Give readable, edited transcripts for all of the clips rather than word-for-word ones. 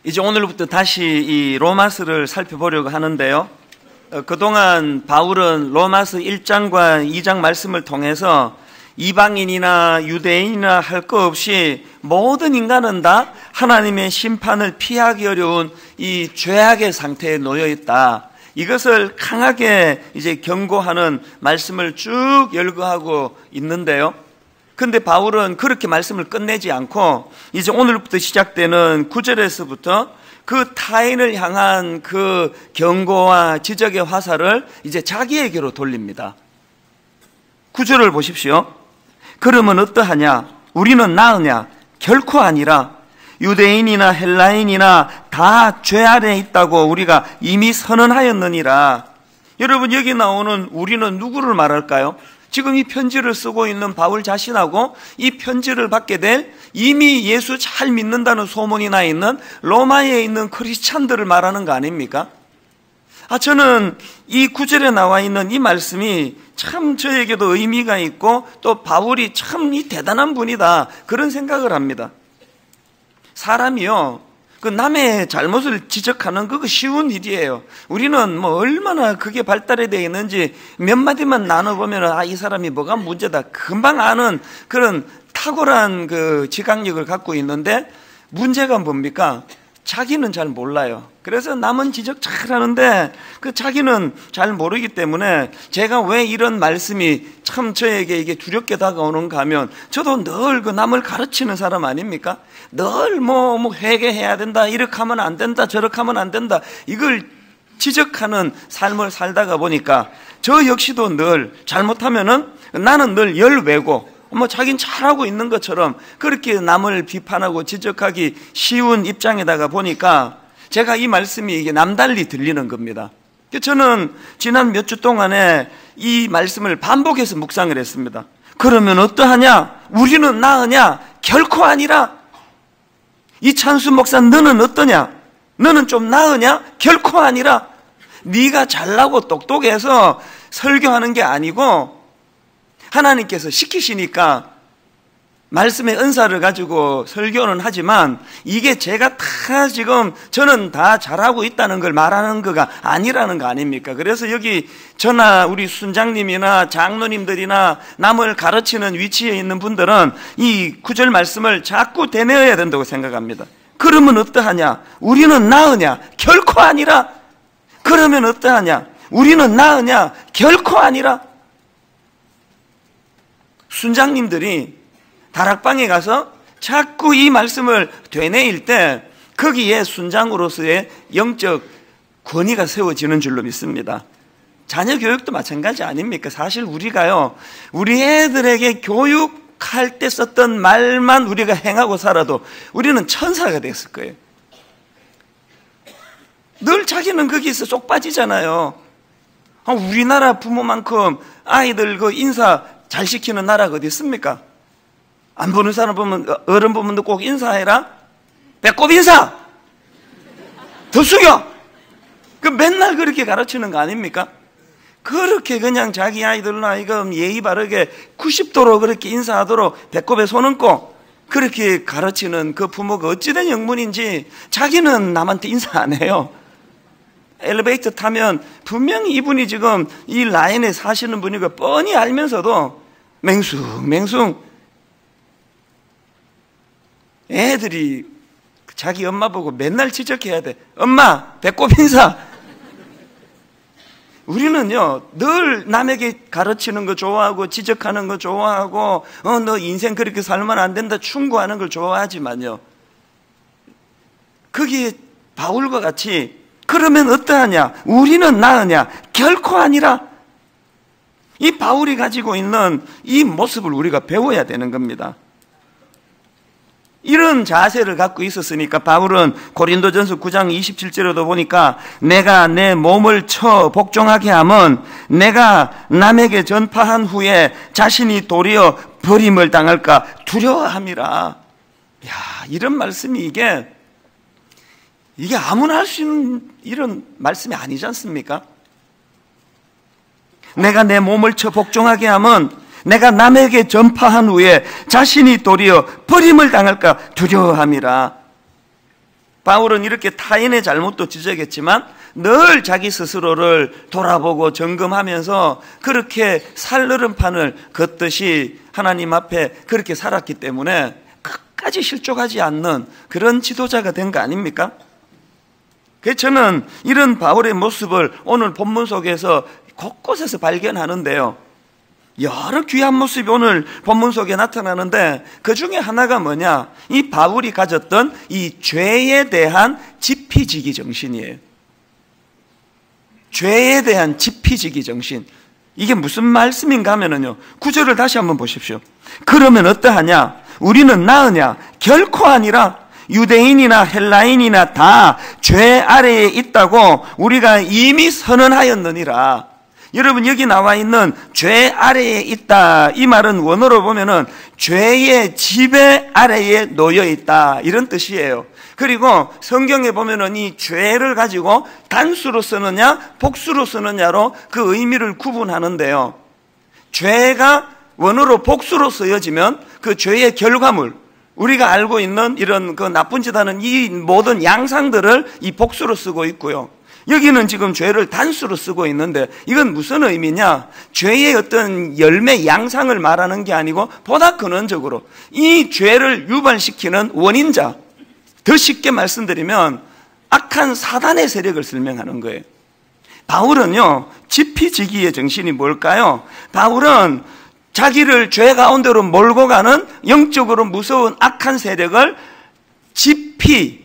이제 오늘부터 다시 이 로마서를 살펴보려고 하는데요. 그동안 바울은 로마서 1장과 2장 말씀을 통해서 이방인이나 유대인이나 할 것 없이 모든 인간은 다 하나님의 심판을 피하기 어려운 이 죄악의 상태에 놓여 있다. 이것을 강하게 이제 경고하는 말씀을 쭉 열거하고 있는데요. 근데 바울은 그렇게 말씀을 끝내지 않고 이제 오늘부터 시작되는 9절에서부터 그 타인을 향한 그 경고와 지적의 화살을 이제 자기에게로 돌립니다. 9절을 보십시오. 그러면 어떠하냐? 우리는 나으냐? 결코 아니라 유대인이나 헬라인이나 다 죄 아래에 있다고 우리가 이미 선언하였느니라. 여러분, 여기 나오는 우리는 누구를 말할까요? 지금 이 편지를 쓰고 있는 바울 자신하고 이 편지를 받게 될 이미 예수 잘 믿는다는 소문이 나 있는 로마에 있는 크리스찬들을 말하는 거 아닙니까? 저는 이 9절에 나와 있는 이 말씀이 참 저에게도 의미가 있고 또 바울이 참 이 대단한 분이다, 그런 생각을 합니다. 사람이요, 그 남의 잘못을 지적하는 그거 쉬운 일이에요. 우리는 뭐 얼마나 그게 발달이 되어 있는지 몇 마디만 나눠보면 이 사람이 뭐가 문제다 금방 아는 그런 탁월한 그 지각력을 갖고 있는데, 문제가 뭡니까? 자기는 잘 몰라요. 그래서 남은 지적 잘 하는데 그 자기는 잘 모르기 때문에 제가 왜 이런 말씀이 참 저에게 이게 두렵게 다가오는가 하면, 저도 늘 그 남을 가르치는 사람 아닙니까? 늘 뭐 회개해야 된다, 이렇게 하면 안 된다, 저렇게 하면 안 된다, 이걸 지적하는 삶을 살다가 보니까 저 역시도 늘 잘못하면은 나는 늘 열외고 자긴 잘하고 있는 것처럼 그렇게 남을 비판하고 지적하기 쉬운 입장에다가 보니까 제가 이 말씀이 이게 남달리 들리는 겁니다. 저는 지난 몇 주 동안에 이 말씀을 반복해서 묵상을 했습니다. 그러면 어떠하냐? 우리는 나으냐? 결코 아니라. 이찬수 목사, 너는 어떠냐? 너는 좀 나으냐? 결코 아니라. 네가 잘나고 똑똑해서 설교하는 게 아니고 하나님께서 시키시니까 말씀의 은사를 가지고 설교는 하지만 이게 제가 다 지금 저는 다 잘하고 있다는 걸 말하는 거가 아니라는 거 아닙니까? 그래서 여기 저나 우리 순장님이나 장로님들이나 남을 가르치는 위치에 있는 분들은 이 9절 말씀을 자꾸 되뇌어야 된다고 생각합니다. 그러면 어떠하냐? 우리는 나으냐? 결코 아니라. 그러면 어떠하냐? 우리는 나으냐? 결코 아니라. 순장님들이 다락방에 가서 자꾸 이 말씀을 되뇌일 때 거기에 순장으로서의 영적 권위가 세워지는 줄로 믿습니다. 자녀 교육도 마찬가지 아닙니까? 사실 우리가요, 우리 애들에게 교육할 때 썼던 말만 우리가 행하고 살아도 우리는 천사가 됐을 거예요. 늘 자기는 거기서 쏙 빠지잖아요. 우리나라 부모만큼 아이들 그 인사 잘 시키는 나라가 어디 있습니까? 안 보는 사람 보면, 어른 보면 꼭 인사해라? 배꼽 인사! 더 숙여! 그 맨날 그렇게 가르치는 거 아닙니까? 그렇게 그냥 자기 아이들나 이거 예의 바르게 90도로 그렇게 인사하도록 배꼽에 손 얹고 그렇게 가르치는 그 부모가 어찌된 영문인지 자기는 남한테 인사 안 해요. 엘리베이터 타면 분명히 이분이 지금 이 라인에 사시는 분이고 뻔히 알면서도 맹숭 애들이 자기 엄마 보고 맨날 지적해야 돼. 엄마, 배꼽 인사. 우리는요, 늘 남에게 가르치는 거 좋아하고 지적하는 거 좋아하고 너 인생 그렇게 살면 안 된다 충고하는 걸 좋아하지만요, 거기에 바울과 같이 그러면 어떠하냐? 우리는 나으냐? 결코 아니라. 이 바울이 가지고 있는 이 모습을 우리가 배워야 되는 겁니다. 이런 자세를 갖고 있었으니까 바울은 고린도전서 9장 27절에도 보니까 내가 내 몸을 쳐 복종하게 하면 내가 남에게 전파한 후에 자신이 도리어 버림을 당할까 두려워함이라. 이런 말씀이 이게 아무나 할 수 있는 이런 말씀이 아니지 않습니까? 내가 내 몸을 쳐 복종하게 하면 내가 남에게 전파한 후에 자신이 도리어 버림을 당할까 두려워함이라. 바울은 이렇게 타인의 잘못도 지적했지만 늘 자기 스스로를 돌아보고 점검하면서 그렇게 살얼음판을 걷듯이 하나님 앞에 그렇게 살았기 때문에 끝까지 실족하지 않는 그런 지도자가 된 거 아닙니까? 그래서 저는 이런 바울의 모습을 오늘 본문 속에서 곳곳에서 발견하는데요, 여러 귀한 모습이 오늘 본문 속에 나타나는데 그 중에 하나가 뭐냐? 이 바울이 가졌던 이 죄에 대한 지피지기 정신이에요. 죄에 대한 지피지기 정신. 이게 무슨 말씀인가 하면요, 9절을 다시 한번 보십시오. 그러면 어떠하냐? 우리는 나으냐? 결코 아니라 유대인이나 헬라인이나 다 죄 아래에 있다고 우리가 이미 선언하였느니라. 여러분, 여기 나와 있는 죄 아래에 있다, 이 말은 원어로 보면은 죄의 지배 아래에 놓여 있다, 이런 뜻이에요. 그리고 성경에 보면은 이 죄를 가지고 단수로 쓰느냐 복수로 쓰느냐로 그 의미를 구분하는데요, 죄가 원어로 복수로 쓰여지면 그 죄의 결과물, 우리가 알고 있는 이런 그 나쁜 짓 하는 이 모든 양상들을 이 복수로 쓰고 있고요, 여기는 지금 죄를 단수로 쓰고 있는데 이건 무슨 의미냐? 죄의 어떤 열매 양상을 말하는 게 아니고 보다 근원적으로 이 죄를 유발시키는 원인자, 더 쉽게 말씀드리면 악한 사단의 세력을 설명하는 거예요. 바울은요, 지피지기의 정신이 뭘까요? 바울은 자기를 죄 가운데로 몰고 가는 영적으로 무서운 악한 세력을 지피,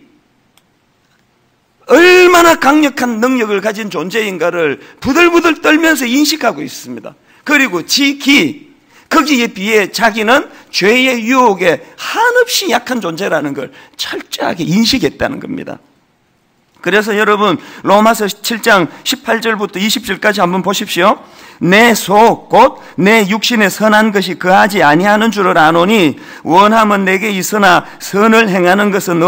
얼마나 강력한 능력을 가진 존재인가를 부들부들 떨면서 인식하고 있습니다. 그리고 지기, 거기에 비해 자기는 죄의 유혹에 한없이 약한 존재라는 걸 철저하게 인식했다는 겁니다. 그래서 여러분, 로마서 7장 18절부터 20절까지 한번 보십시오. 내 속 곧 내 육신에 선한 것이 거하지 아니하는 줄을 아노니 원함은 내게 있으나 선을 행하는 것은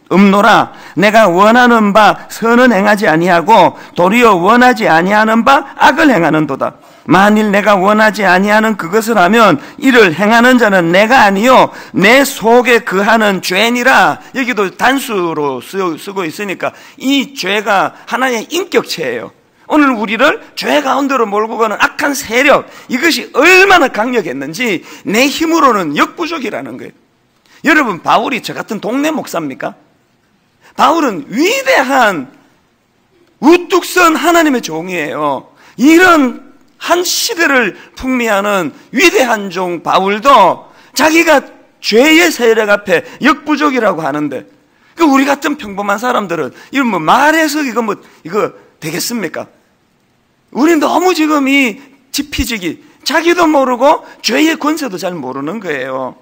없노라. 내가 원하는 바 선은 행하지 아니하고 도리어 원하지 아니하는 바 악을 행하는도다. 만일 내가 원하지 아니하는 그것을 하면 이를 행하는 자는 내가 아니요 내 속에 거하는 죄니라. 여기도 단수로 쓰고 있으니까 이 죄가 하나의 인격체예요. 오늘 우리를 죄 가운데로 몰고 가는 악한 세력, 이것이 얼마나 강력했는지 내 힘으로는 역부족이라는 거예요. 여러분, 바울이 저 같은 동네 목사입니까? 바울은 위대한 우뚝 선 하나님의 종이에요. 이런 한 시대를 풍미하는 위대한 종 바울도 자기가 죄의 세력 앞에 역부족이라고 하는데, 우리 같은 평범한 사람들은 이거 뭐 말해서 이거 되겠습니까? 우린 너무 지금 이 지피지기, 자기도 모르고 죄의 권세도 잘 모르는 거예요.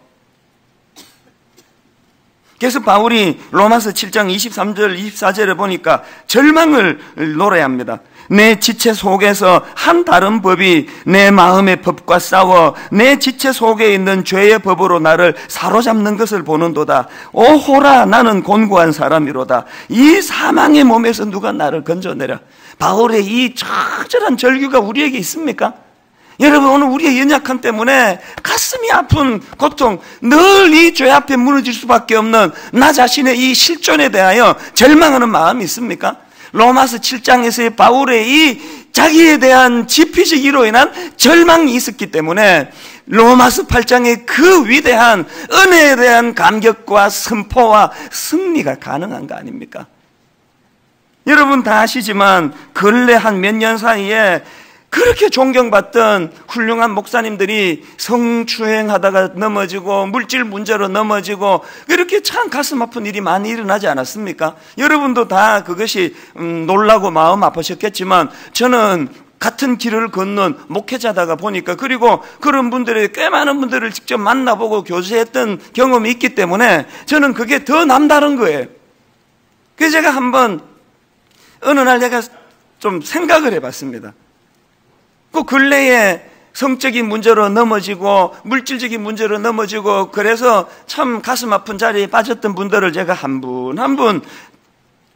그래서 바울이 로마서 7장 23절 24절에 보니까 절망을 노래합니다. 내 지체 속에서 한 다른 법이 내 마음의 법과 싸워 내 지체 속에 있는 죄의 법으로 나를 사로잡는 것을 보는도다. 오호라, 나는 곤고한 사람이로다. 이 사망의 몸에서 누가 나를 건져내랴. 바울의 이 처절한 절규가 우리에게 있습니까? 여러분, 오늘 우리의 연약함 때문에 가슴이 아픈 고통, 늘 이 죄 앞에 무너질 수밖에 없는 나 자신의 이 실존에 대하여 절망하는 마음이 있습니까? 로마서 7장에서의 바울의 이 자기에 대한 지피지기로 인한 절망이 있었기 때문에 로마서 8장의 그 위대한 은혜에 대한 감격과 선포와 승리가 가능한 거 아닙니까? 여러분 다 아시지만 근래 한 몇 년 사이에 그렇게 존경받던 훌륭한 목사님들이 성추행하다가 넘어지고 물질 문제로 넘어지고 이렇게 참 가슴 아픈 일이 많이 일어나지 않았습니까? 여러분도 다 그것이 놀라고 마음 아프셨겠지만 저는 같은 길을 걷는 목회자다가 보니까, 그리고 그런 분들이 꽤 많은 분들을 직접 만나보고 교제했던 경험이 있기 때문에 저는 그게 더 남다른 거예요. 그래서 제가 한번 어느 날 내가 좀 생각을 해봤습니다. 그 근래에 성적인 문제로 넘어지고 물질적인 문제로 넘어지고 그래서 참 가슴 아픈 자리에 빠졌던 분들을 제가 한 분 한 분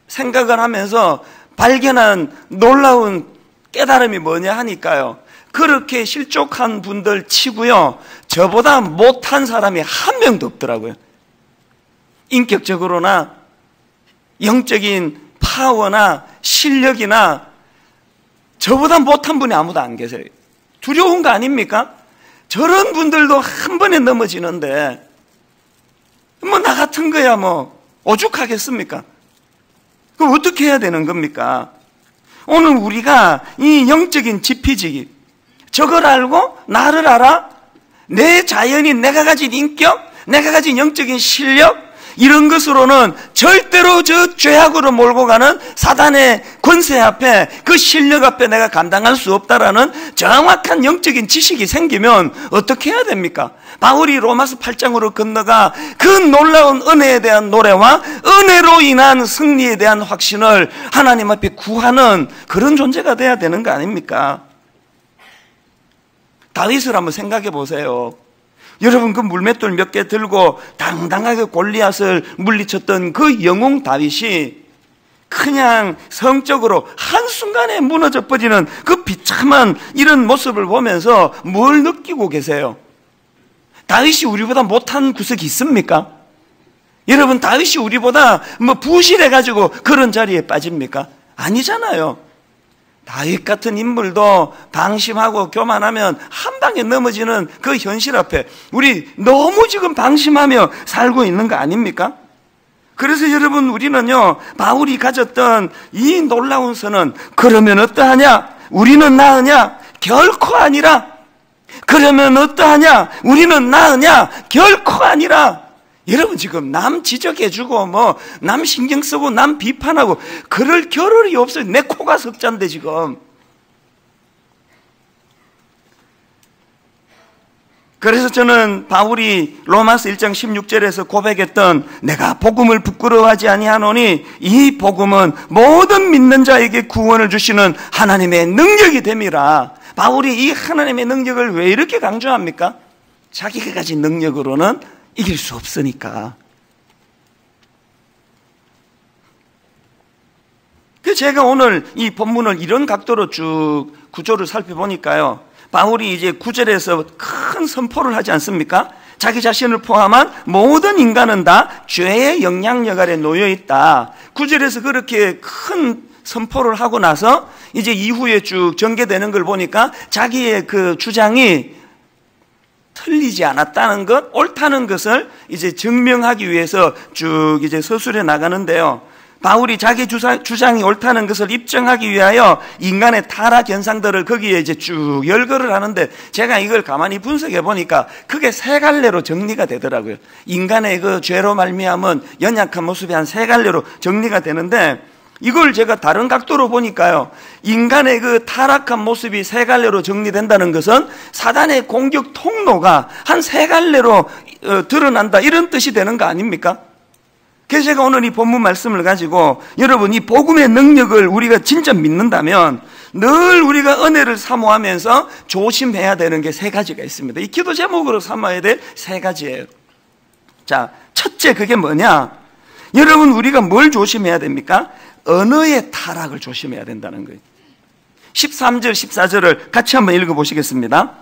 생각을 하면서 발견한 놀라운 깨달음이 뭐냐 하니까요, 그렇게 실족한 분들 치고요, 저보다 못한 사람이 한 명도 없더라고요. 인격적으로나 영적인 파워나 실력이나 저보다 못한 분이 아무도 안 계세요. 두려운 거 아닙니까? 저런 분들도 한 번에 넘어지는데 뭐 나 같은 거야 뭐 오죽하겠습니까? 그럼 어떻게 해야 되는 겁니까? 오늘 우리가 이 영적인 지피지기, 저걸 알고 나를 알아? 내 자연이, 내가 가진 인격, 내가 가진 영적인 실력, 이런 것으로는 절대로 저 죄악으로 몰고 가는 사단의 권세 앞에, 그 실력 앞에 내가 감당할 수 없다라는 정확한 영적인 지식이 생기면 어떻게 해야 됩니까? 바울이 로마서 8장으로 건너가 그 놀라운 은혜에 대한 노래와 은혜로 인한 승리에 대한 확신을 하나님 앞에 구하는 그런 존재가 돼야 되는 거 아닙니까? 다윗을 한번 생각해 보세요. 여러분, 그 물맷돌 몇 개 들고 당당하게 골리앗을 물리쳤던 그 영웅 다윗이 그냥 성적으로 한순간에 무너져 버리는 그 비참한 이런 모습을 보면서 뭘 느끼고 계세요? 다윗이 우리보다 못한 구석이 있습니까? 여러분, 다윗이 우리보다 뭐 부실해가지고 그런 자리에 빠집니까? 아니잖아요. 다윗 같은 인물도 방심하고 교만하면 한 방에 넘어지는 그 현실 앞에 우리 너무 지금 방심하며 살고 있는 거 아닙니까? 그래서 여러분, 우리는요, 바울이 가졌던 이 놀라운 선은 그러면 어떠하냐? 우리는 나으냐? 결코 아니라. 그러면 어떠하냐? 우리는 나으냐? 결코 아니라. 여러분, 지금 남 지적해주고 뭐 남 신경 쓰고 남 비판하고 그럴 겨를이 없어요. 내 코가 석잔데 지금. 그래서 저는 바울이 로마서 1장 16절에서 고백했던 내가 복음을 부끄러워하지 아니하노니 이 복음은 모든 믿는 자에게 구원을 주시는 하나님의 능력이 됨이라. 바울이 이 하나님의 능력을 왜 이렇게 강조합니까? 자기가 가진 능력으로는 이길 수 없으니까. 그래서 제가 오늘 이 본문을 이런 각도로 쭉 구조를 살펴보니까요, 바울이 이제 9절에서 큰 선포를 하지 않습니까? 자기 자신을 포함한 모든 인간은 다 죄의 영향력 아래 놓여 있다. 9절에서 그렇게 큰 선포를 하고 나서 이제 이후에 쭉 전개되는 걸 보니까 자기의 그 주장이 틀리지 않았다는 것, 옳다는 것을 이제 증명하기 위해서 쭉 이제 서술해 나가는데요. 바울이 자기 주장이 옳다는 것을 입증하기 위하여 인간의 타락 현상들을 거기에 이제 쭉 열거를 하는데, 제가 이걸 가만히 분석해 보니까 그게 세 갈래로 정리가 되더라고요. 인간의 그 죄로 말미암은 연약한 모습이 한 세 갈래로 정리가 되는데, 이걸 제가 다른 각도로 보니까요, 인간의 그 타락한 모습이 세 갈래로 정리된다는 것은 사단의 공격 통로가 한 세 갈래로 드러난다, 이런 뜻이 되는 거 아닙니까? 그래서 제가 오늘 이 본문 말씀을 가지고 여러분, 이 복음의 능력을 우리가 진짜 믿는다면 늘 우리가 은혜를 사모하면서 조심해야 되는 게 세 가지가 있습니다. 이 기도 제목으로 삼아야 될 세 가지예요. 자, 첫째, 그게 뭐냐? 여러분, 우리가 뭘 조심해야 됩니까? 언어의 타락을 조심해야 된다는 거예요. 13절, 14절을 같이 한번 읽어보시겠습니다.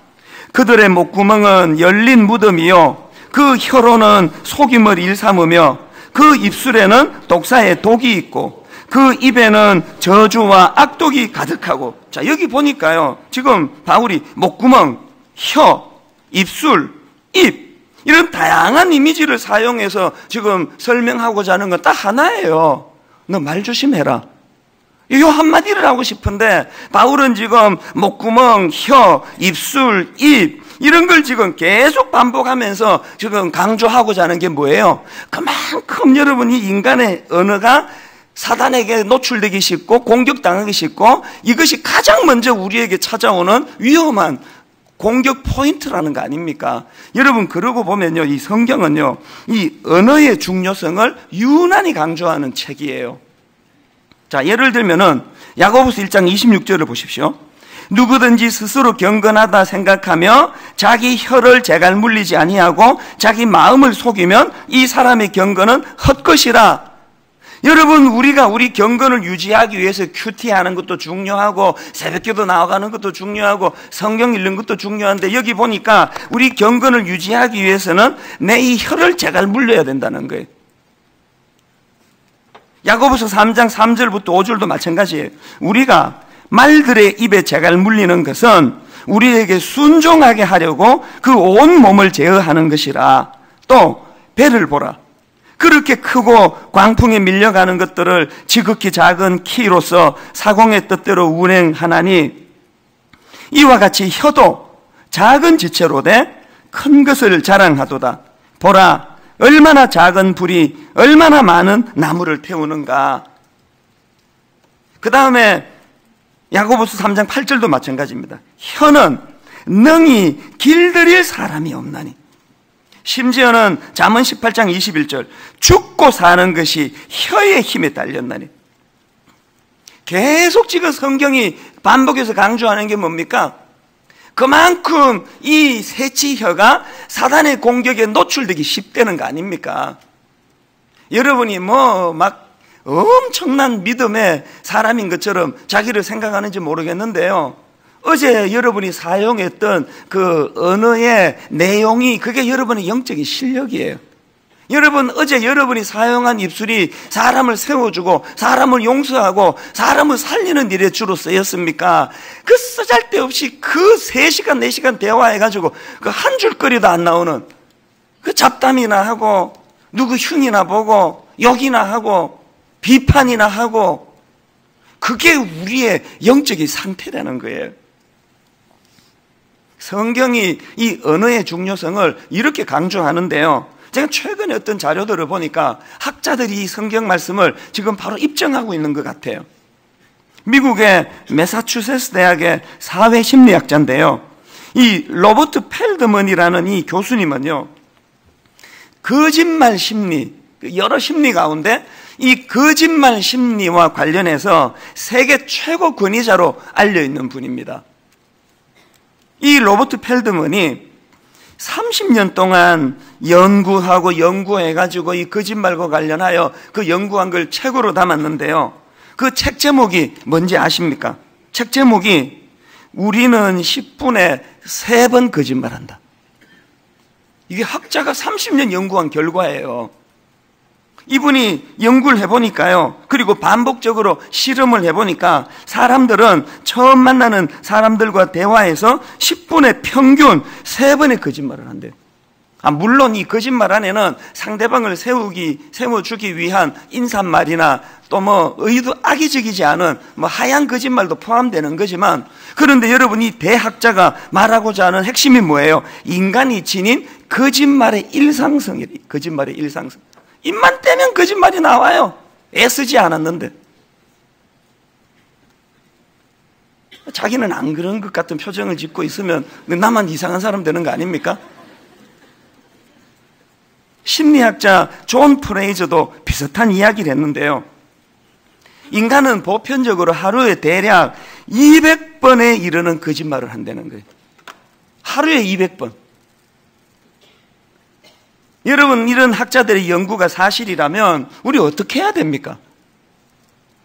그들의 목구멍은 열린 무덤이요, 그 혀로는 속임을 일삼으며 그 입술에는 독사의 독이 있고 그 입에는 저주와 악독이 가득하고. 자, 여기 보니까요, 지금 바울이 목구멍, 혀, 입술, 입, 이런 다양한 이미지를 사용해서 지금 설명하고자 하는 건 딱 하나예요. 너 말 조심해라. 이 한마디를 하고 싶은데 바울은 지금 목구멍, 혀, 입술, 입, 이런 걸 지금 계속 반복하면서 지금 강조하고자 하는 게 뭐예요? 그만큼 여러분이 인간의 언어가 사단에게 노출되기 쉽고 공격당하기 쉽고, 이것이 가장 먼저 우리에게 찾아오는 위험한 공격 포인트라는 거 아닙니까? 여러분, 그러고 보면요, 이 성경은요, 이 언어의 중요성을 유난히 강조하는 책이에요. 자, 예를 들면은 야고보서 1장 26절을 보십시오. 누구든지 스스로 경건하다 생각하며 자기 혀를 재갈 물리지 아니하고 자기 마음을 속이면 이 사람의 경건은 헛것이라. 여러분, 우리가 우리 경건을 유지하기 위해서 큐티하는 것도 중요하고 새벽기도 나아가는 것도 중요하고 성경 읽는 것도 중요한데, 여기 보니까 우리 경건을 유지하기 위해서는 내 이 혀를 재갈 물려야 된다는 거예요. 야고보서 3장 3절부터 5절도 마찬가지예요. 우리가 말들의 입에 재갈 물리는 것은 우리에게 순종하게 하려고 그 온 몸을 제어하는 것이라. 또 배를 보라. 그렇게 크고 광풍에 밀려가는 것들을 지극히 작은 키로서 사공의 뜻대로 운행하나니 이와 같이 혀도 작은 지체로 돼 큰 것을 자랑하도다. 보라, 얼마나 작은 불이 얼마나 많은 나무를 태우는가. 그 다음에 야고보서 3장 8절도 마찬가지입니다. 혀는 능히 길들일 사람이 없나니. 심지어는 잠언 18장 21절 죽고 사는 것이 혀의 힘에 달렸나니. 계속 지금 성경이 반복해서 강조하는 게 뭡니까? 그만큼 이 새치혀가 사단의 공격에 노출되기 쉽다는 거 아닙니까? 여러분이 막 엄청난 믿음의 사람인 것처럼 자기를 생각하는지 모르겠는데요, 어제 여러분이 사용했던 그 언어의 내용이 그게 여러분의 영적인 실력이에요. 여러분, 어제 여러분이 사용한 입술이 사람을 세워주고 사람을 용서하고 사람을 살리는 일에 주로 쓰였습니까? 그 쓰잘데없이 그 3시간 4시간 대화해가지고 그 한 줄거리도 안 나오는 그 잡담이나 하고 누구 흉이나 보고 욕이나 하고 비판이나 하고, 그게 우리의 영적인 상태라는 거예요. 성경이 이 언어의 중요성을 이렇게 강조하는데요, 제가 최근에 어떤 자료들을 보니까 학자들이 이 성경 말씀을 지금 바로 입증하고 있는 것 같아요. 미국의 매사추세츠 대학의 사회심리학자인데요, 이 로버트 펠드먼이라는 이 교수님은요, 거짓말 심리, 여러 심리 가운데 이 거짓말 심리와 관련해서 세계 최고 권위자로 알려있는 분입니다. 이 로버트 펠드먼이 30년 동안 연구해가지고 이 거짓말과 관련하여 그 연구한 걸 책으로 담았는데요, 그 책 제목이 뭔지 아십니까? 책 제목이 우리는 10분에 3번 거짓말한다. 이게 학자가 30년 연구한 결과예요. 이분이 연구를 해보니까요, 그리고 반복적으로 실험을 해보니까 사람들은 처음 만나는 사람들과 대화에서 10분에 평균 3번의 거짓말을 한대요. 물론 이 거짓말 안에는 상대방을 세워주기 위한 인사말이나 또 의도 악의적이지 않은 하얀 거짓말도 포함되는 거지만, 그런데 여러분, 이 대학자가 말하고자 하는 핵심이 뭐예요? 인간이 지닌 거짓말의 일상성이에요. 거짓말의 일상성. 입만 떼면 거짓말이 나와요. 애쓰지 않았는데. 자기는 안 그런 것 같은 표정을 짓고 있으면 나만 이상한 사람 되는 거 아닙니까? 심리학자 존 프레이저도 비슷한 이야기를 했는데요, 인간은 보편적으로 하루에 대략 200번에 이르는 거짓말을 한다는 거예요. 하루에 200번. 여러분, 이런 학자들의 연구가 사실이라면 우리 어떻게 해야 됩니까?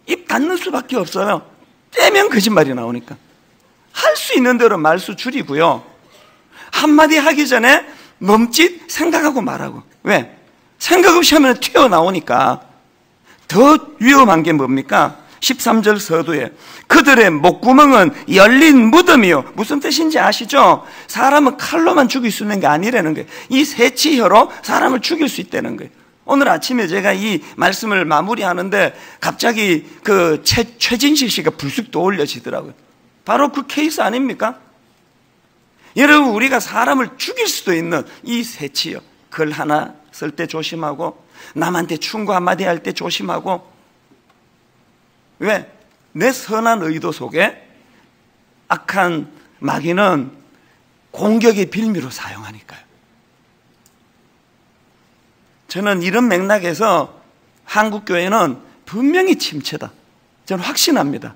입 닫는 수밖에 없어요. 떼면 거짓말이 나오니까. 할 수 있는 대로 말수 줄이고요, 한마디 하기 전에 멈칫 생각하고 말하고. 왜? 생각 없이 하면 튀어나오니까. 더 위험한 게 뭡니까? 13절 서두에 그들의 목구멍은 열린 무덤이요. 무슨 뜻인지 아시죠? 사람은 칼로만 죽일 수 있는 게 아니라는 거예요. 이 새치혀로 사람을 죽일 수 있다는 거예요. 오늘 아침에 제가 이 말씀을 마무리하는데 갑자기 그 최진실 씨가 불쑥 떠올려지더라고요. 바로 그 케이스 아닙니까? 여러분, 우리가 사람을 죽일 수도 있는 이 새치혀, 글 하나 쓸 때 조심하고, 남한테 충고 한마디 할 때 조심하고. 왜? 내 선한 의도 속에 악한 마귀는 공격의 빌미로 사용하니까요. 저는 이런 맥락에서 한국교회는 분명히 침체다, 저는 확신합니다.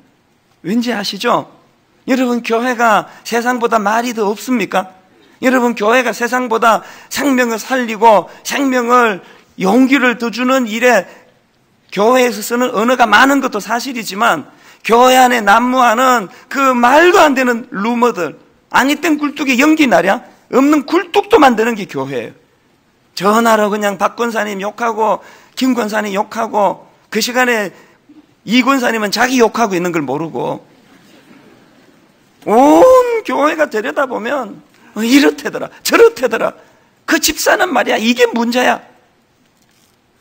왠지 아시죠? 여러분, 교회가 세상보다 말이 더 없습니까? 여러분, 교회가 세상보다 생명을 살리고 생명을, 용기를 더 주는 일에 교회에서 쓰는 언어가 많은 것도 사실이지만, 교회 안에 난무하는 그 말도 안 되는 루머들, 아니 땐 굴뚝에 연기 나랴 없는 굴뚝도 만드는 게 교회예요. 전화로 그냥 박 권사님 욕하고 김 권사님 욕하고 그 시간에 이 권사님은 자기 욕하고 있는 걸 모르고 온 교회가 들여다보면 이렇대더라 저렇대더라. 그 집사는 말이야 이게 문제야.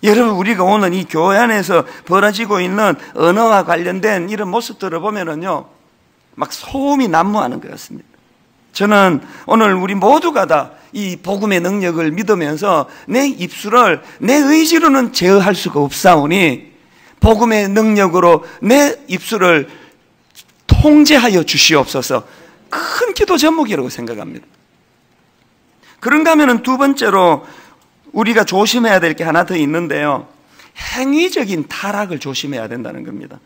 여러분, 우리가 오늘 이 교회 안에서 벌어지고 있는 언어와 관련된 이런 모습들을 보면은요, 막 소음이 난무하는 것 같습니다. 저는 오늘 우리 모두가 다 이 복음의 능력을 믿으면서 내 입술을 내 의지로는 제어할 수가 없사오니 복음의 능력으로 내 입술을 통제하여 주시옵소서. 큰 기도 제목이라고 생각합니다. 그런가 하면은 두 번째로 우리가 조심해야 될 게 하나 더 있는데요, 행위적인 타락을 조심해야 된다는 겁니다.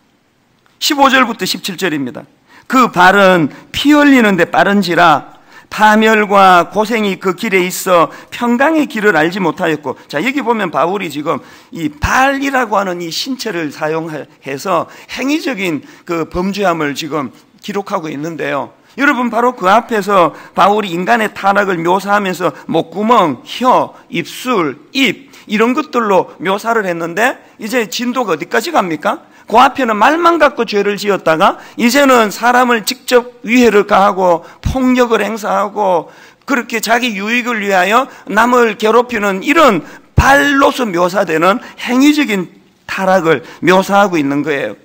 15절부터 17절입니다. 그 발은 피 흘리는데 빠른지라 파멸과 고생이 그 길에 있어 평강의 길을 알지 못하였고. 자, 여기 보면 바울이 지금 이 발이라고 하는 이 신체를 사용해서 행위적인 그 범죄함을 지금 기록하고 있는데요, 여러분, 바로 그 앞에서 바울이 인간의 타락을 묘사하면서 목구멍, 혀, 입술, 입 이런 것들로 묘사를 했는데 이제 진도가 어디까지 갑니까? 그 앞에는 말만 갖고 죄를 지었다가 이제는 사람을 직접 위해를 가하고 폭력을 행사하고 그렇게 자기 유익을 위하여 남을 괴롭히는 이런 발로서 묘사되는 행위적인 타락을 묘사하고 있는 거예요.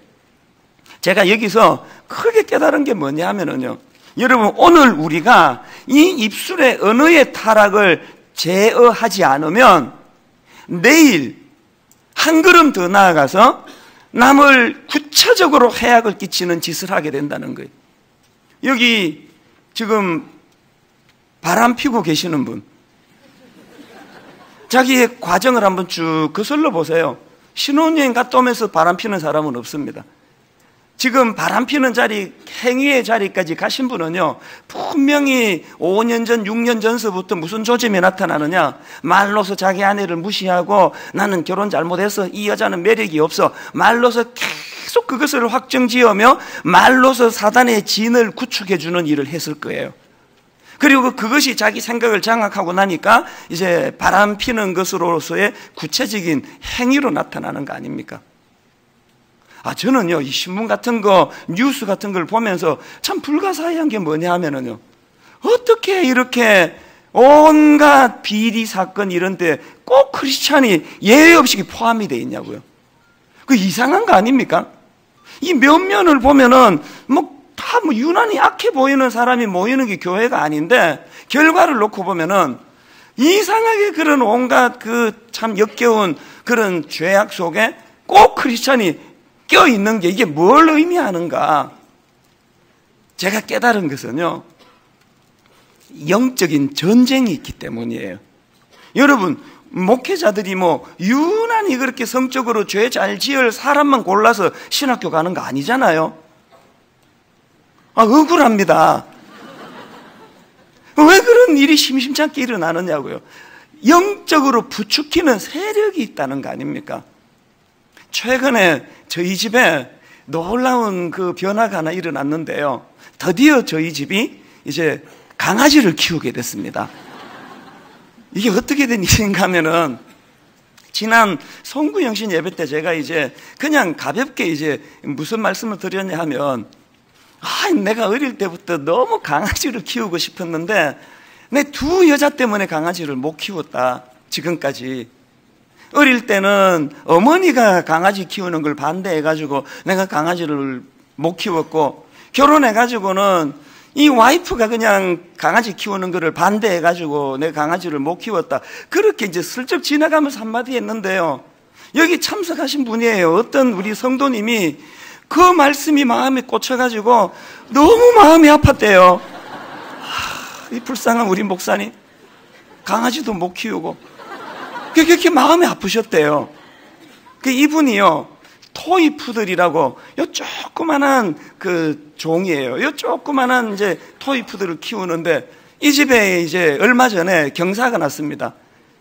제가 여기서 크게 깨달은 게 뭐냐 하면은요, 여러분, 오늘 우리가 이 입술의 언어의 타락을 제어하지 않으면 내일 한 걸음 더 나아가서 남을 구체적으로 해악을 끼치는 짓을 하게 된다는 거예요. 여기 지금 바람 피고 계시는 분, 자기의 과정을 한번 쭉 거슬러 보세요. 신혼여행 갔다 오면서 바람 피는 사람은 없습니다. 지금 바람 피는 자리, 행위의 자리까지 가신 분은요, 분명히 5년 전, 6년 전서부터 무슨 조짐이 나타나느냐, 말로서 자기 아내를 무시하고 나는 결혼 잘못해서 이 여자는 매력이 없어, 말로서 계속 그것을 확정지으며 말로서 사단의 진을 구축해주는 일을 했을 거예요. 그리고 그것이 자기 생각을 장악하고 나니까 이제 바람 피는 것으로서의 구체적인 행위로 나타나는 거 아닙니까? 저는요, 이 신문 같은 거, 뉴스 같은 걸 보면서 참 불가사의한 게 뭐냐 하면은요, 어떻게 이렇게 온갖 비리 사건 이런 데 꼭 크리스찬이 예외 없이 포함이 돼 있냐고요. 그 이상한 거 아닙니까? 이 면면을 보면은 다 유난히 악해 보이는 사람이 모이는 게 교회가 아닌데, 결과를 놓고 보면은 이상하게 그런 온갖 그 참 역겨운 그런 죄악 속에 꼭 크리스찬이 껴있는 게 이게 뭘 의미하는가? 제가 깨달은 것은요, 영적인 전쟁이 있기 때문이에요. 여러분, 목회자들이 유난히 그렇게 성적으로 죄 잘 지을 사람만 골라서 신학교 가는 거 아니잖아요. 억울합니다. 왜 그런 일이 심심찮게 일어나느냐고요. 영적으로 부추기는 세력이 있다는 거 아닙니까? 최근에 저희 집에 놀라운 그 변화가 하나 일어났는데요, 드디어 저희 집이 이제 강아지를 키우게 됐습니다. 이게 어떻게 된 일인가 하면은, 지난 송구영신 예배 때 제가 이제 그냥 가볍게 이제 무슨 말씀을 드렸냐 하면, 내가 어릴 때부터 너무 강아지를 키우고 싶었는데 내 두 여자 때문에 강아지를 못 키웠다, 지금까지. 어릴 때는 어머니가 강아지 키우는 걸 반대해가지고 내가 강아지를 못 키웠고, 결혼해가지고는 이 와이프가 그냥 강아지 키우는 거를 반대해가지고 내가 강아지를 못 키웠다. 그렇게 이제 슬쩍 지나가면서 한마디 했는데요, 여기 참석하신 분이에요. 어떤 우리 성도님이 그 말씀이 마음에 꽂혀가지고 너무 마음이 아팠대요. 이 불쌍한 우리 목사님, 강아지도 못 키우고 그렇게 마음이 아프셨대요. 이분이요, 토이푸들이라고 요 조그만한 그 종이에요. 요 조그만한 이제 토이푸들을 키우는데, 이 집에 이제 얼마 전에 경사가 났습니다.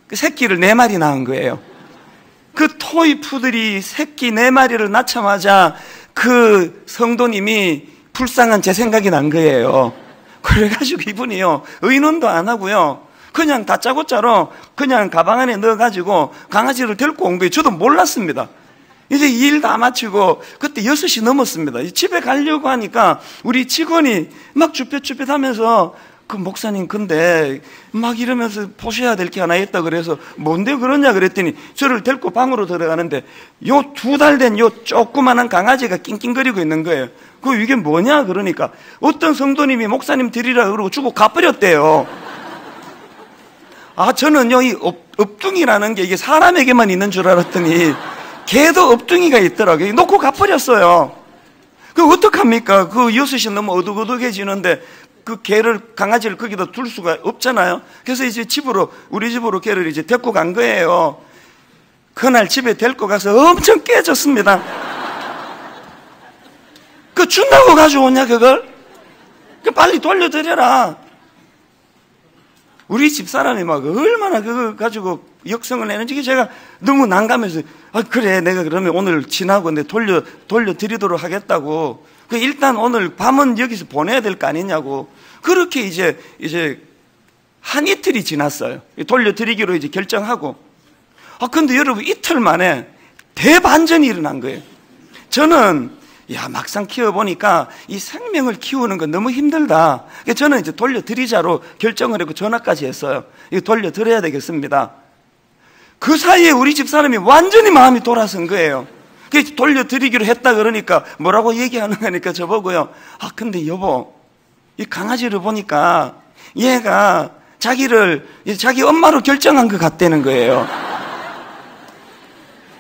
그 새끼를 4마리 낳은 거예요. 그 토이푸들이 새끼 4마리를 낳자마자 그 성도님이 불쌍한 제 생각이 난 거예요. 그래가지고 이분이요, 의논도 안 하고요, 그냥 다짜고짜로 그냥 가방 안에 넣어가지고 강아지를 데리고 온 거예요. 저도 몰랐습니다. 이제 일 다 마치고 그때 6시 넘었습니다. 집에 가려고 하니까 우리 직원이 막 쭈뼛쭈뼛 하면서 그 목사님 근데 막 이러면서 보셔야 될 게 하나 있다 그래서 뭔데 그러냐 그랬더니 저를 데리고 방으로 들어가는데 요 2달 된 요 조그만한 강아지가 낑낑거리고 있는 거예요. 이게 뭐냐 그러니까 어떤 성도님이 목사님 드리라 그러고 주고 가버렸대요. 저는요 이 업둥이라는 게 이게 사람에게만 있는 줄 알았더니 개도 업둥이가 있더라고요. 놓고 가버렸어요. 어떡합니까? 6시 너무 어둑어둑해지는데 그 개를, 강아지를 거기다 둘 수가 없잖아요. 그래서 이제 우리 집으로 개를 이제 데리고 간 거예요. 그날 집에 데리고 가서 엄청 깨졌습니다. 준다고 가져오냐, 그걸? 빨리 돌려드려라. 우리 집사람이 막 얼마나 그거 가지고 역성을 했는지 제가 너무 난감해서, 그래, 내가 그러면 오늘 지나고 내 돌려드리도록 하겠다고. 일단 오늘 밤은 여기서 보내야 될 거 아니냐고. 그렇게 이제 한 이틀이 지났어요. 돌려드리기로 이제 결정하고. 근데 여러분 이틀 만에 대반전이 일어난 거예요. 저는 막상 키워보니까 이 생명을 키우는 건 너무 힘들다. 저는 이제 돌려드리자로 결정을 했고 전화까지 했어요. 이거 돌려드려야 되겠습니다. 그 사이에 우리 집사람이 완전히 마음이 돌아선 거예요. 돌려드리기로 했다 그러니까 뭐라고 얘기하는 거니까 저보고요. 근데 여보, 이 강아지를 보니까 얘가 자기 엄마로 결정한 것 같다는 거예요.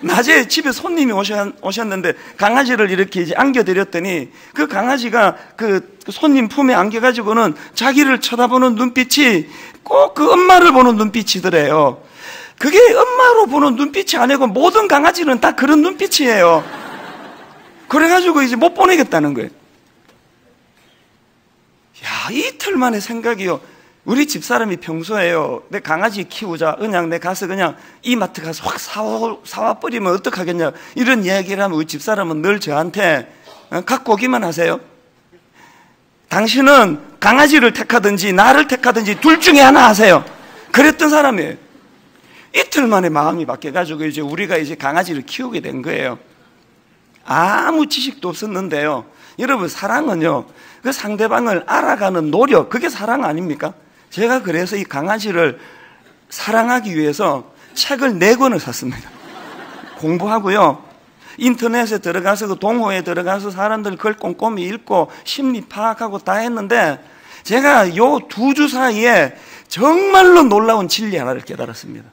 낮에 집에 손님이 오셨는데 강아지를 이렇게 이제 안겨드렸더니 그 강아지가 그 손님 품에 안겨가지고는 자기를 쳐다보는 눈빛이 꼭 그 엄마를 보는 눈빛이더래요. 그게 엄마로 보는 눈빛이 아니고 모든 강아지는 다 그런 눈빛이에요. 그래가지고 이제 못 보내겠다는 거예요. 이틀 만에 생각이요. 우리 집사람이 평소에요, 내 강아지 키우자, 그냥 내 가서 그냥 이마트 가서 확 사와 버리면 어떡하겠냐, 이런 이야기를 하면 우리 집사람은 늘 저한테 갖고 오기만 하세요. 당신은 강아지를 택하든지 나를 택하든지 둘 중에 하나 하세요. 그랬던 사람이에요. 이틀 만에 마음이 바뀌어가지고 이제 우리가 이제 강아지를 키우게 된 거예요. 아무 지식도 없었는데요. 여러분, 사랑은요, 그 상대방을 알아가는 노력, 그게 사랑 아닙니까? 제가 그래서 이 강아지를 사랑하기 위해서 책을 4권을 샀습니다. 공부하고요, 인터넷에 들어가서 그 동호회에 들어가서 사람들 글 꼼꼼히 읽고 심리 파악하고 다 했는데 제가 요 2주 사이에 정말로 놀라운 진리 하나를 깨달았습니다.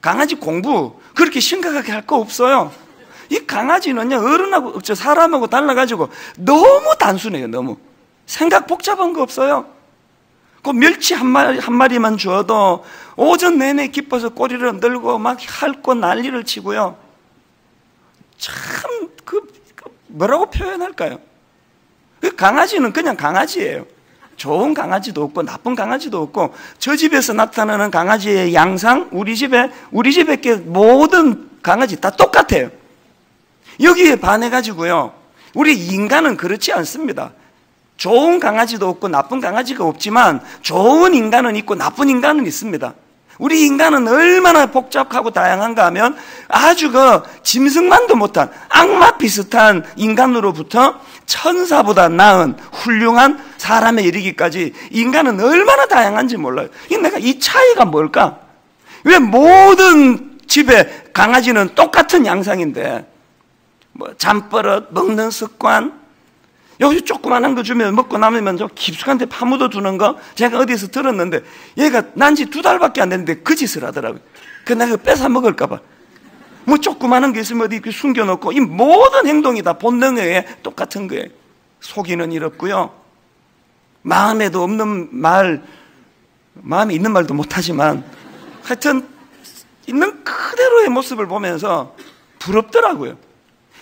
강아지 공부 그렇게 심각하게 할 거 없어요. 이 강아지는요, 어른하고 사람하고 달라가지고 너무 단순해요. 너무 생각 복잡한 거 없어요. 그 멸치 한 마리만 주어도 오전 내내 기뻐서 꼬리를 흔들고 막 핥고 난리를 치고요. 참 뭐라고 표현할까요? 그 강아지는 그냥 강아지예요. 좋은 강아지도 없고 나쁜 강아지도 없고, 저 집에서 나타나는 강아지의 양상, 우리 집에 모든 강아지 다 똑같아요. 여기에 반해가지고요, 우리 인간은 그렇지 않습니다. 좋은 강아지도 없고 나쁜 강아지가 없지만 좋은 인간은 있고 나쁜 인간은 있습니다. 우리 인간은 얼마나 복잡하고 다양한가 하면 아주 짐승만도 못한 악마 비슷한 인간으로부터 천사보다 나은 훌륭한 사람에 이르기까지 인간은 얼마나 다양한지 몰라요. 내가 이 차이가 뭘까? 왜 모든 집에 강아지는 똑같은 양상인데, 잠버릇, 먹는 습관, 여기 조그만한 거 주면 먹고 남으면 좀 깊숙한 데 파묻어 두는 거, 제가 어디서 들었는데 얘가 난지 2달밖에 안 됐는데 그 짓을 하더라고요. 내가 뺏어 먹을까봐 조그만한 게 있으면 어디 숨겨놓고, 이 모든 행동이 다 본능에 의해 똑같은 거예요. 속이는 일 없고요, 마음에도 없는 말, 마음에 있는 말도 못하지만 하여튼 있는 그대로의 모습을 보면서 부럽더라고요.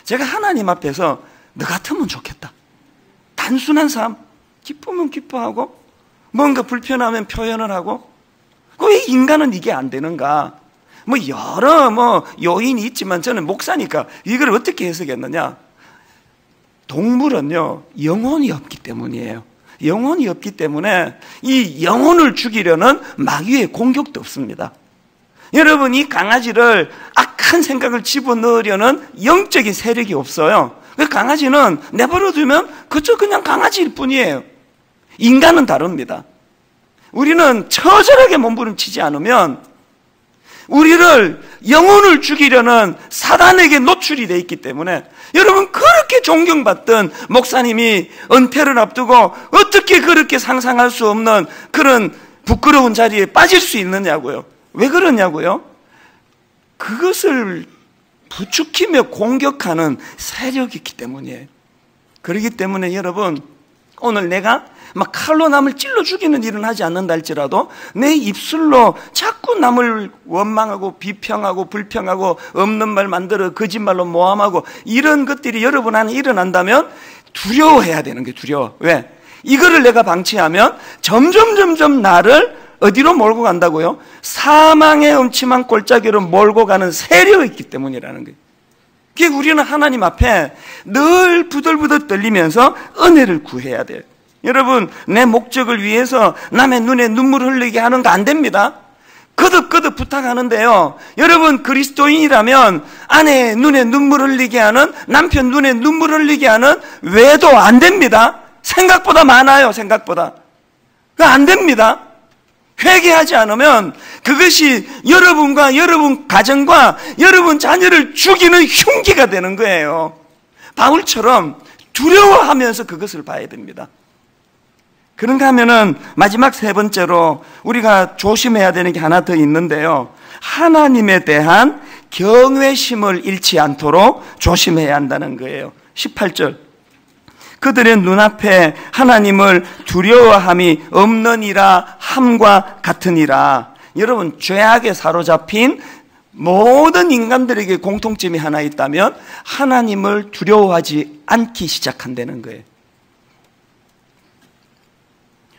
제가 하나님 앞에서 너 같으면 좋겠다. 단순한 삶, 기쁘면 기뻐하고 뭔가 불편하면 표현을 하고, 왜 인간은 이게 안 되는가? 여러 요인이 있지만 저는 목사니까 이걸 어떻게 해석했느냐? 동물은요, 영혼이 없기 때문이에요. 영혼이 없기 때문에 이 영혼을 죽이려는 마귀의 공격도 없습니다. 여러분, 이 강아지를 악한 생각을 집어넣으려는 영적인 세력이 없어요. 강아지는 내버려두면 그저 그냥 강아지일 뿐이에요. 인간은 다릅니다. 우리는 처절하게 몸부림치지 않으면 우리를 영혼을 죽이려는 사단에게 노출이 되어 있기 때문에, 여러분 그렇게 존경받던 목사님이 은퇴를 앞두고 어떻게 그렇게 상상할 수 없는 그런 부끄러운 자리에 빠질 수 있느냐고요. 왜 그러냐고요? 그것을 부추기며 공격하는 세력이 있기 때문이에요. 그렇기 때문에 여러분, 오늘 내가 막 칼로 남을 찔러 죽이는 일은 하지 않는다 할지라도 내 입술로 자꾸 남을 원망하고 비평하고 불평하고 없는 말 만들어 거짓말로 모함하고 이런 것들이 여러분 안에 일어난다면 두려워해야 되는 게 두려워. 왜? 이거를 내가 방치하면 점점 나를 어디로 몰고 간다고요? 사망의 음침한 골짜기로 몰고 가는 세력이 있기 때문이라는 거예요. 그게 우리는 하나님 앞에 늘 부들부들 떨리면서 은혜를 구해야 돼요. 여러분, 내 목적을 위해서 남의 눈에 눈물을 흘리게 하는 거 안 됩니다. 거듭 부탁하는데요, 여러분 그리스도인이라면 아내 눈에 눈물 흘리게 하는, 남편 눈에 눈물 흘리게 하는 외도 안 됩니다. 생각보다 많아요. 생각보다. 그거 안 됩니다. 회개하지 않으면 그것이 여러분과 여러분 가정과 여러분 자녀를 죽이는 흉기가 되는 거예요. 바울처럼 두려워하면서 그것을 봐야 됩니다. 그런가 하면은 마지막 세 번째로 우리가 조심해야 되는 게 하나 더 있는데요, 하나님에 대한 경외심을 잃지 않도록 조심해야 한다는 거예요. 18절, 그들의 눈앞에 하나님을 두려워함이 없느니라 함과 같으니라. 여러분, 죄악에 사로잡힌 모든 인간들에게 공통점이 하나 있다면 하나님을 두려워하지 않기 시작한다는 거예요.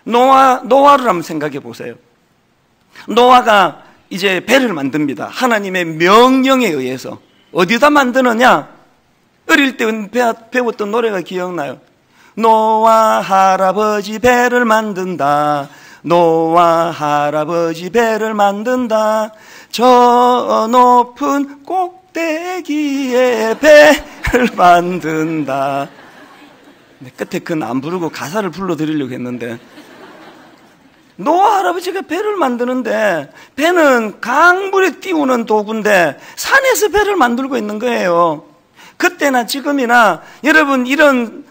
노아를 한번 생각해 보세요. 노아가 이제 배를 만듭니다. 하나님의 명령에 의해서. 어디다 만드느냐? 어릴 때 배웠던 노래가 기억나요. 노아 할아버지 배를 만든다. 노아 할아버지 배를 만든다. 저 높은 꼭대기에 배를 만든다. 끝에 그건 안 부르고 가사를 불러드리려고 했는데, 노아 할아버지가 배를 만드는데, 배는 강물에 띄우는 도구인데 산에서 배를 만들고 있는 거예요. 그때나 지금이나 여러분, 이런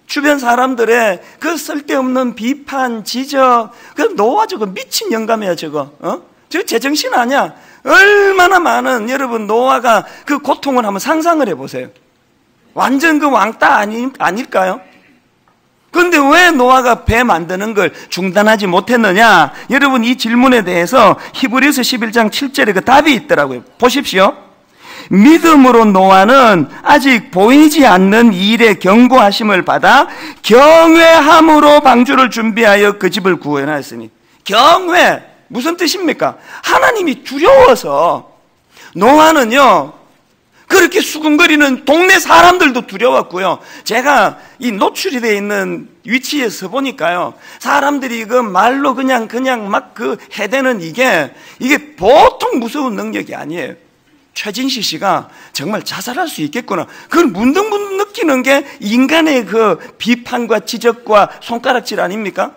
주변 사람들의 그 쓸데없는 비판, 지적, 그 노아 저거 미친 영감이야 저거. 저거 제정신 아니야. 얼마나 많은 여러분 노아가 그 고통을 한번 상상을 해보세요. 완전 그 왕따 아닐까요? 그런데 왜 노아가 배 만드는 걸 중단하지 못했느냐? 여러분, 이 질문에 대해서 히브리서 11장 7절에 그 답이 있더라고요. 보십시오. 믿음으로 노아는 아직 보이지 않는 일의 경고하심을 받아 경외함으로 방주를 준비하여 그 집을 구원하였으니. 경외, 무슨 뜻입니까? 하나님이 두려워서. 노아는요, 그렇게 수군거리는 동네 사람들도 두려웠고요. 제가 이 노출이 되어 있는 위치에 서 보니까요, 사람들이 그 말로 그냥 막 그 해대는 이게 보통 무서운 능력이 아니에요. 최진실 씨가 정말 자살할 수 있겠구나, 그걸 문득문득 느끼는 게 인간의 그 비판과 지적과 손가락질 아닙니까?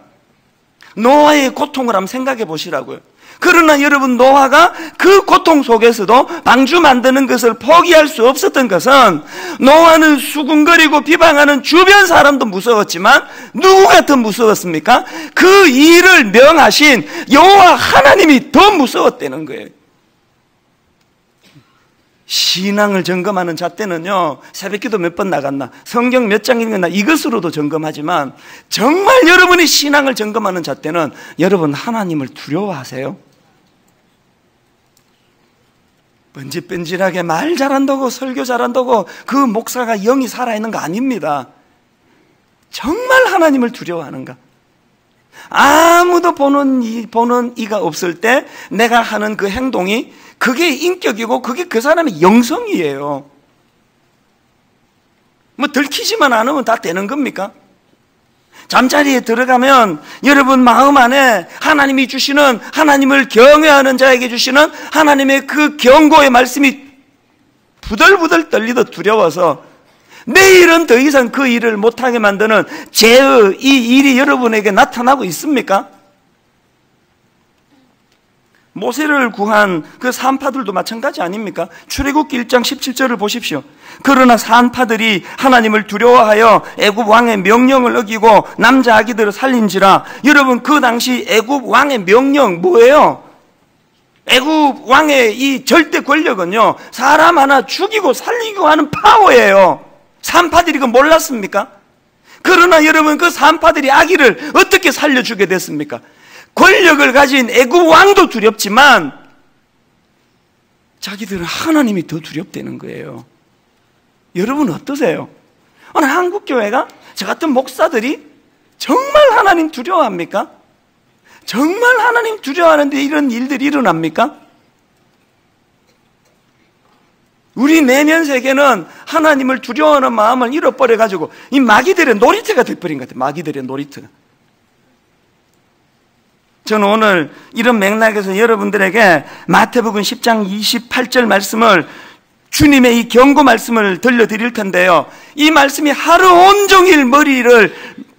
노아의 고통을 한번 생각해 보시라고요. 그러나 여러분, 노아가 그 고통 속에서도 방주 만드는 것을 포기할 수 없었던 것은, 노아는 수군거리고 비방하는 주변 사람도 무서웠지만 누구가 더 무서웠습니까? 그 일을 명하신 여호와 하나님이 더 무서웠다는 거예요. 신앙을 점검하는 잣대는요, 새벽기도 몇 번 나갔나, 성경 몇 장 읽었나, 이것으로도 점검하지만 정말 여러분이 신앙을 점검하는 잣대는, 여러분 하나님을 두려워하세요? 뺀질뺀질하게 말 잘한다고 설교 잘한다고 그 목사가 영이 살아있는 거 아닙니다. 정말 하나님을 두려워하는가? 아무도 보는 이가 없을 때 내가 하는 그 행동이, 그게 인격이고 그게 그 사람의 영성이에요. 뭐 들키지만 않으면 다 되는 겁니까? 잠자리에 들어가면 여러분 마음 안에 하나님이 주시는, 하나님을 경외하는 자에게 주시는 하나님의 그 경고의 말씀이 부들부들 떨리듯 두려워서 내일은 더 이상 그 일을 못하게 만드는 죄의 이 일이 여러분에게 나타나고 있습니까? 모세를 구한 그 산파들도 마찬가지 아닙니까? 출애굽기 1장 17절을 보십시오. 그러나 산파들이 하나님을 두려워하여 애굽 왕의 명령을 어기고 남자 아기들을 살린지라. 여러분, 그 당시 애굽 왕의 명령 뭐예요? 애굽 왕의 이 절대 권력은요, 사람 하나 죽이고 살리고 하는 파워예요. 산파들이 그거 몰랐습니까? 그러나 여러분, 그 산파들이 아기를 어떻게 살려주게 됐습니까? 권력을 가진 애굽 왕도 두렵지만 자기들은 하나님이 더 두렵다는 거예요. 여러분 어떠세요? 오늘 한국교회가 저 같은 목사들이 정말 하나님 두려워합니까? 정말 하나님 두려워하는데 이런 일들이 일어납니까? 우리 내면 세계는 하나님을 두려워하는 마음을 잃어버려가지고 이 마귀들의 놀이터가 돼버린 것 같아요. 마귀들의 놀이터. 저는 오늘 이런 맥락에서 여러분들에게 마태복음 10장 28절 말씀을, 주님의 이 경고 말씀을 들려드릴 텐데요, 이 말씀이 하루 온종일 머리를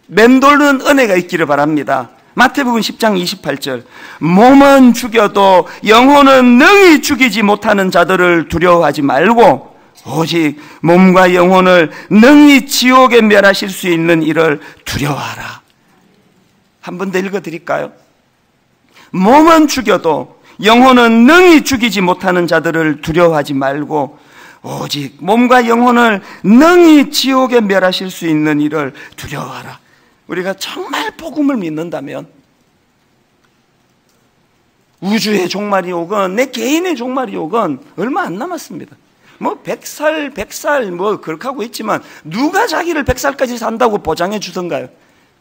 맴도는 은혜가 있기를 바랍니다. 마태복음 10장 28절. 몸은 죽여도 영혼은 능히 죽이지 못하는 자들을 두려워하지 말고 오직 몸과 영혼을 능히 지옥에 멸하실 수 있는 이를 두려워하라. 한 번 더 읽어드릴까요? 몸은 죽여도 영혼은 능히 죽이지 못하는 자들을 두려워하지 말고 오직 몸과 영혼을 능히 지옥에 멸하실 수 있는 이를 두려워하라. 우리가 정말 복음을 믿는다면 우주의 종말이 오건 내 개인의 종말이 오건 얼마 안 남았습니다. 뭐 100살 뭐 그렇게 하고 있지만 누가 자기를 100살까지 산다고 보장해 주던가요?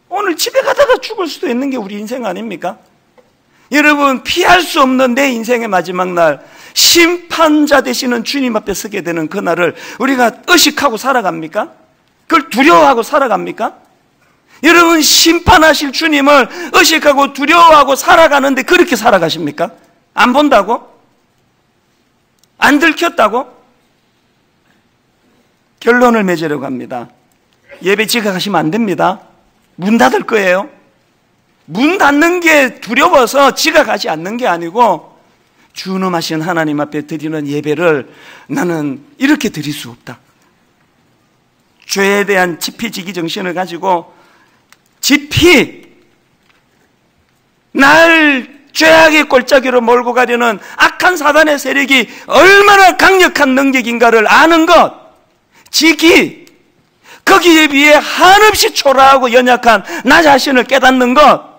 오늘 집에 가다가 죽을 수도 있는 게 우리 인생 아닙니까? 여러분, 피할 수 없는 내 인생의 마지막 날, 심판자 되시는 주님 앞에 서게 되는 그날을 우리가 의식하고 살아갑니까? 그걸 두려워하고 살아갑니까? 여러분, 심판하실 주님을 의식하고 두려워하고 살아가는데 그렇게 살아가십니까? 안 본다고? 안 들켰다고? 결론을 맺으려고 합니다. 예배 지각하시면 안 됩니다. 문 닫을 거예요. 문 닫는 게 두려워서 지각하지 않는 게 아니고 준엄하신 하나님 앞에 드리는 예배를 나는 이렇게 드릴 수 없다. 죄에 대한 지피지기 정신을 가지고 지피 날 죄악의 골짜기로 몰고 가려는 악한 사단의 세력이 얼마나 강력한 능력인가를 아는 것, 지기, 거기에 비해 한없이 초라하고 연약한 나 자신을 깨닫는 것.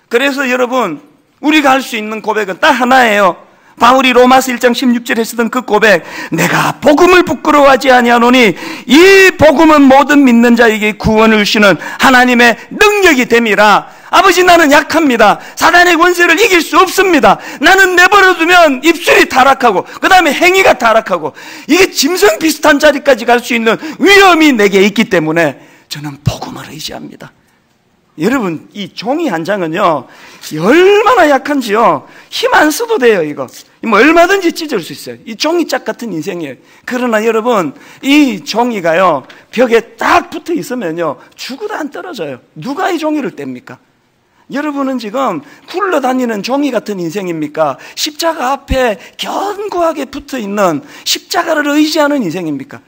그래서 여러분, 우리가 할 수 있는 고백은 딱 하나예요. 바울이 로마서 1장 16절에 쓰던 그 고백, 내가 복음을 부끄러워하지 아니하노니 이 복음은 모든 믿는 자에게 구원을 주시는 하나님의 능력이 됨이라. 아버지, 나는 약합니다. 사단의 권세를 이길 수 없습니다. 나는 내버려두면 입술이 타락하고 그 다음에 행위가 타락하고 이게 짐승 비슷한 자리까지 갈 수 있는 위험이 내게 있기 때문에 저는 복음을 의지합니다. 여러분, 이 종이 한 장은요 얼마나 약한지요 힘 안 써도 돼요. 이거 뭐 얼마든지 찢을 수 있어요. 이 종이짝 같은 인생이에요. 그러나 여러분, 이 종이가요 벽에 딱 붙어 있으면요 죽어도 안 떨어져요. 누가 이 종이를 뗍니까? 여러분은 지금 굴러다니는 종이 같은 인생입니까? 십자가 앞에 견고하게 붙어있는 십자가를 의지하는 인생입니까?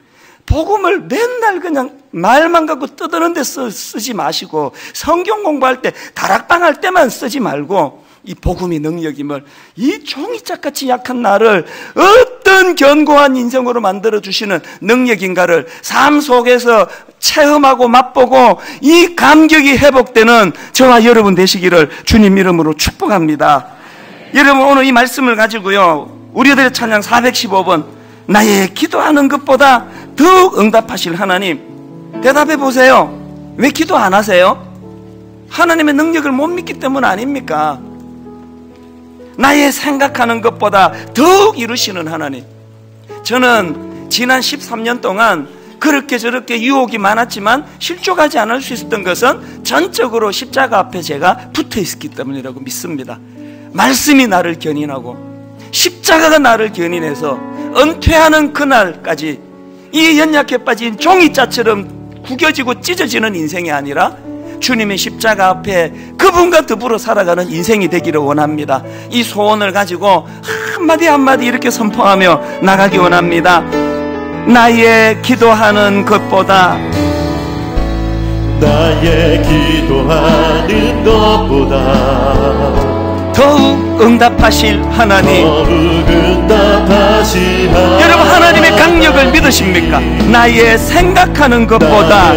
복음을 맨날 그냥 말만 갖고 떠드는 데 쓰지 마시고 성경 공부할 때 다락방 할 때만 쓰지 말고 이 복음이 능력임을, 이 종이짝같이 약한 나를 어떤 견고한 인생으로 만들어주시는 능력인가를 삶 속에서 체험하고 맛보고 이 감격이 회복되는 저와 여러분 되시기를 주님 이름으로 축복합니다. 여러분, 오늘 이 말씀을 가지고요 우리들의 찬양 415번, 나의 기도하는 것보다 더욱 응답하실 하나님, 대답해 보세요. 왜 기도 안 하세요? 하나님의 능력을 못 믿기 때문 아닙니까? 나의 생각하는 것보다 더욱 이루시는 하나님. 저는 지난 13년 동안 그렇게 저렇게 유혹이 많았지만 실족하지 않을 수 있었던 것은 전적으로 십자가 앞에 제가 붙어 있었기 때문이라고 믿습니다. 말씀이 나를 견인하고 십자가가 나를 견인해서 은퇴하는 그날까지 이 연약해 빠진 종이자처럼 구겨지고 찢어지는 인생이 아니라 주님의 십자가 앞에 그분과 더불어 살아가는 인생이 되기를 원합니다. 이 소원을 가지고 한마디 한마디 이렇게 선포하며 나가기 원합니다. 나의 기도하는 것보다, 나의 기도하는 것보다 더욱 응답하실 하나님, 여러분 하나님의 강력을 믿으십니까? 나의 생각하는 것보다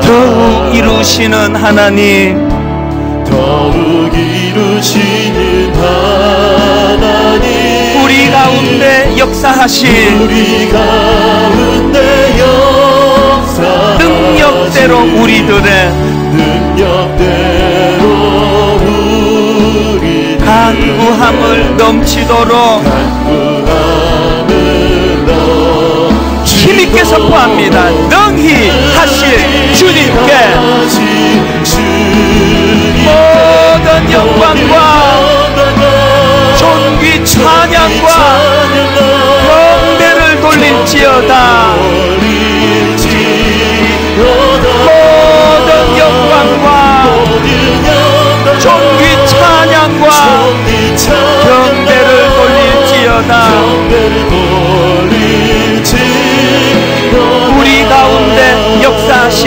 더욱 이루시는 하나님, 더욱 이루시는 하나님, 우리 가운데 역사하실, 우리 가운데 역사하실 능력대로 우리들의 간구함을 넘치도록 힘있게 선포합니다. 능히 하실 주님께 모든 영광과 존귀 찬양과 경배를 돌릴지어다. 모든 영광과 존귀 찬양과 경배를 돌릴지어다. 우리 가운데 역사하신,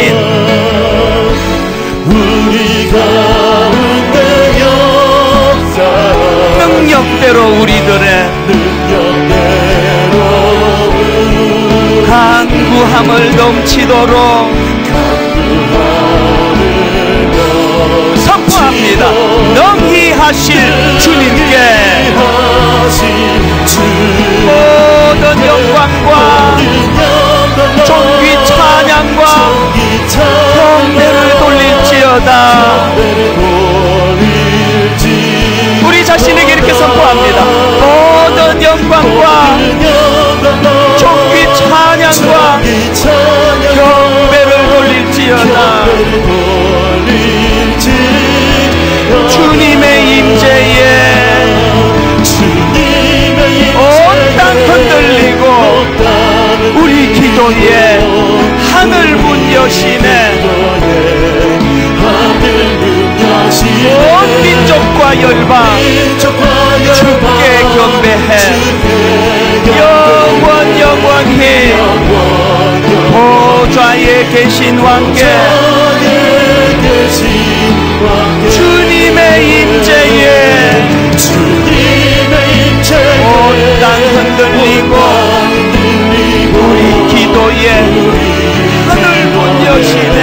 우리 가운데 역사하신 능력대로 우리들의 간구함을 넘치도록 선포합니다. 능히 하실 주님께 모든 영광과 존귀 찬양과 경배를 돌릴지어다. 우리 자신에게 이렇게 선포합니다. 모든 영광과 존귀 찬양과 경배를 돌릴지어다. 주님의 임재에 온 땅 흔들리고 우리 기도에 하늘 문 여시네. 온 민족과 열방 주께 경배해 영원히 보좌에 계신 왕께 주님의 임재에 온 땅 흔들리고 우리 기도에 하늘 문 여시네.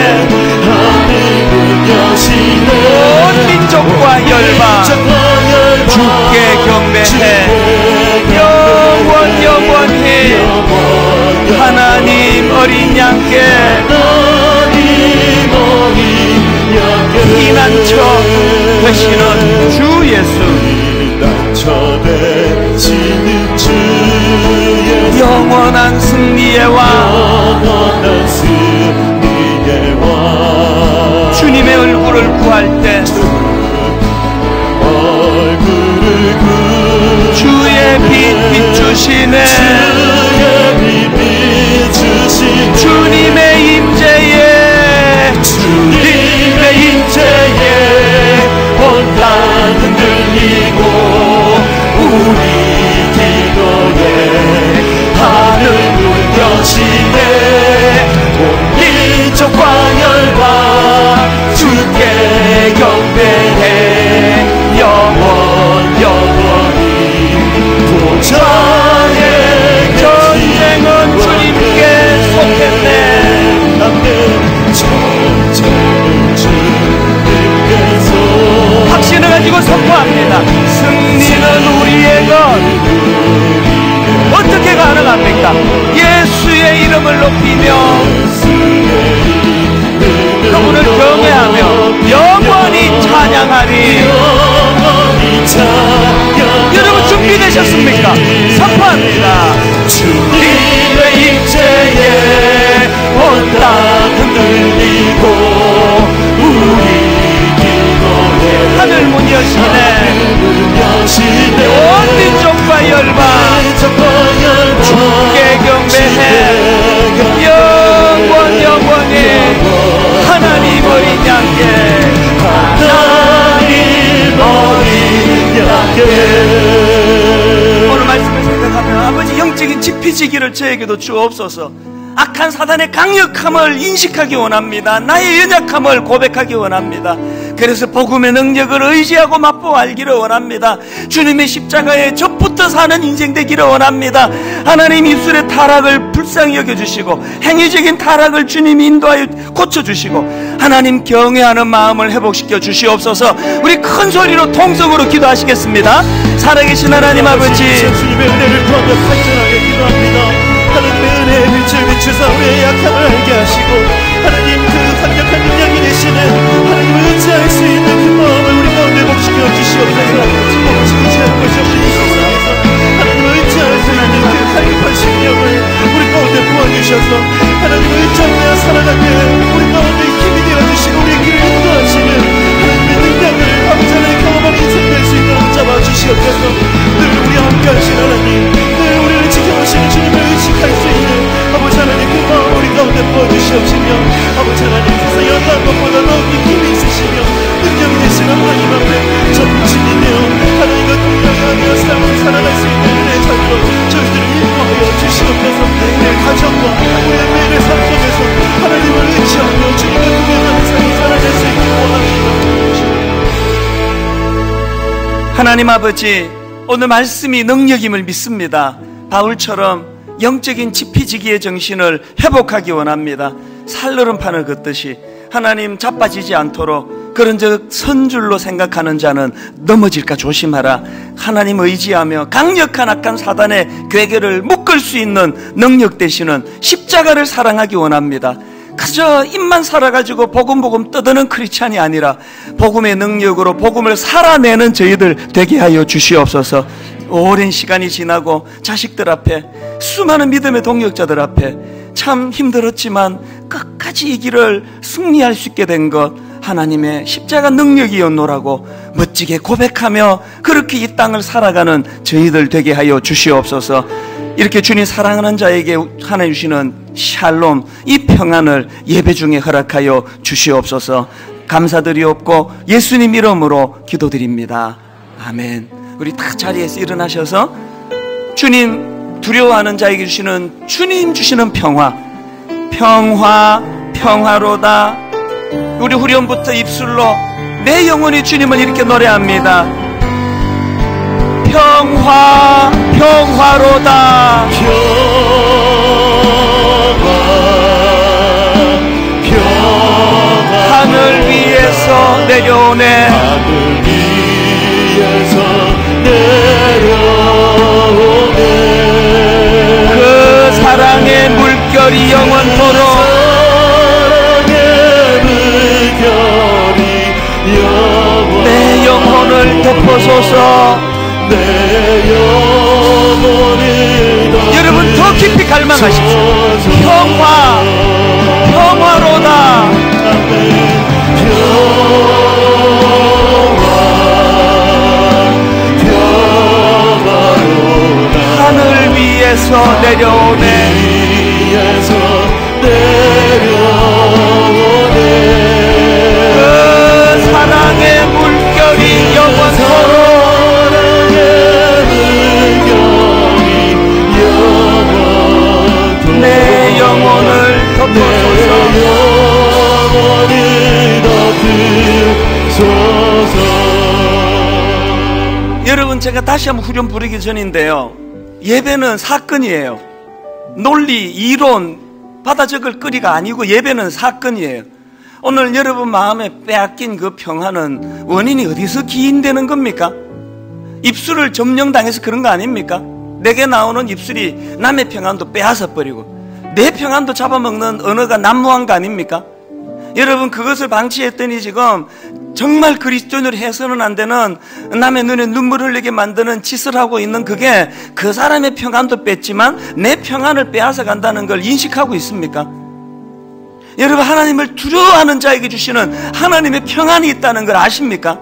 온 민족과 열방 주께 경배해 영원히 하나님 어린 양께 피난처 되시는 주 예수, 영원한 승리의 왕, 주님의 얼굴을 구할 때 주의 빛 비추시네. 주님의 임재에 온 땅 흔들리고 우리 기도에 하늘 문 여시네. 온 민족과 열방 주께 경배해 영원히 보좌에 전쟁은 주님께 속했네. 확신을 가지고 선포합니다. 승리는 우리의 것. 어떻게 가능합니까? 예수의 이름을 높이며 그분을 경외하며 영원히 찬양하리. 여러분 준비되셨습니까? 선포합니다. 주님의 임재에 온 땅 흔들리고 우리 기도에 하늘 문 여시네. 하시네 온 민족과 열방 주께 경배해 영원히 하나님 어린 양께 하나님 어린 양께. 오늘 말씀을 생각하면 아버지 영적인 지피지기를 저에게도 주옵소서. 악한 사단의 강력함을 인식하기 원합니다. 나의 연약함을 고백하기 원합니다. 그래서 복음의 능력을 의지하고 맛보아 알기를 원합니다. 주님의 십자가에 접붙어 사는 인생 되기를 원합니다. 하나님 입술의 타락을 불쌍히 여겨주시고 행위적인 타락을 주님이 인도하여 고쳐주시고 하나님 경외하는 마음을 회복시켜 주시옵소서. 우리 큰 소리로 통성으로 기도하시겠습니다. 살아계신 하나님 아버지, 주님의 은혜를 구하며 간절하게 기도합니다. 하나님의 은혜의 빛을 비추사 우리의 약함을 알게 하시고 하나님 그 강력한 능력이 되시는 하나님을 의지할 수 있는 그 마음을 우리 가운데 복시켜 주시옵소서. 복시키지 않고 주시옵소서. 하나님을 의지할 수 있는 그 강력한 심령을 우리 가운데 부어주셔서 하나님을 의지하며 살아가게 우리 가운데 힘이 되어주시고 우리의 길을 인도하시는 하나님의 능력을 아버지 하나님 경험하는 인생 될 수 있도록 붙잡아 주시옵소서. 늘 우리 함께 하신 하나님, 늘 우리를 지켜보시는 주님을 의식할 수 있는 아버지 하나님 그 마음 우리 가운데 부어주시옵시며 아버지 하나님 세상에 어떠한 것보다 더욱이 힘이 있으시며 능력이 되시는 하나님 앞에 전부친이 되어 하나님과 동행하며 삶을 살아갈 수 있는 은혜의 자리로 저희들을 인도하여 주시옵소서. 내 가정과 우리의 매일의 삶 속에서 하나님을 의지하며 주님을 동행하는 삶을 살아갈 수 있기를 원합니다. 하나님 아버지, 오늘 말씀이 능력임을 믿습니다. 바울처럼 영적인 지피지기의 정신을 회복하기 원합니다. 살얼음판을 긋듯이 하나님 자빠지지 않도록 그런즉 선줄로 생각하는 자는 넘어질까 조심하라. 하나님 의지하며 강력한 악한 사단의 괴계를 묶을 수 있는 능력 되시는 십자가를 사랑하기 원합니다. 그저 입만 살아가지고 복음 떠드는 크리스찬이 아니라 복음의 능력으로 복음을 살아내는 저희들 되게 하여 주시옵소서. 오랜 시간이 지나고 자식들 앞에, 수많은 믿음의 동역자들 앞에 참 힘들었지만 끝까지 이 길을 승리할 수 있게 된 것 하나님의 십자가 능력이었노라고 멋지게 고백하며 그렇게 이 땅을 살아가는 저희들 되게 하여 주시옵소서. 이렇게 주님 사랑하는 자에게 하나님 주시는 샬롬, 이 평안을 예배 중에 허락하여 주시옵소서. 감사드리옵고 예수님 이름으로 기도드립니다. 아멘. 우리 다 자리에서 일어나셔서 주님 두려워하는 자에게 주시는 주님 주시는 평화, 평화로다. 우리 후렴부터 입술로 내 영혼이 주님을 이렇게 노래합니다. 평화로다. 하늘 위에서 내려오네. 하늘 위에서 내려오네. 그 사랑의 물결이 영원토록. 내 영혼을 덮어소서. 내 영혼을 여러분 더 깊이 갈망하십시오. 평화로다. 하늘 위에서 내려오네. 그 사랑의 물결이 영원토록. 내 영혼을 덮어소서. 여러분, 제가 다시 한번 후렴 부르기 전인데요, 예배는 사건이에요. 논리, 이론, 받아 적을 거리가 아니고 예배는 사건이에요. 오늘 여러분 마음에 빼앗긴 그 평화는 원인이 어디서 기인되는 겁니까? 입술을 점령당해서 그런 거 아닙니까? 내게 나오는 입술이 남의 평안도 빼앗아 버리고 내 평안도 잡아먹는 언어가 난무한 거 아닙니까? 여러분, 그것을 방치했더니 지금 정말 그리스도인으로 해서는 안 되는, 남의 눈에 눈물 흘리게 만드는 짓을 하고 있는, 그게 그 사람의 평안도 뺐지만 내 평안을 빼앗아 간다는 걸 인식하고 있습니까? 여러분, 하나님을 두려워하는 자에게 주시는 하나님의 평안이 있다는 걸 아십니까?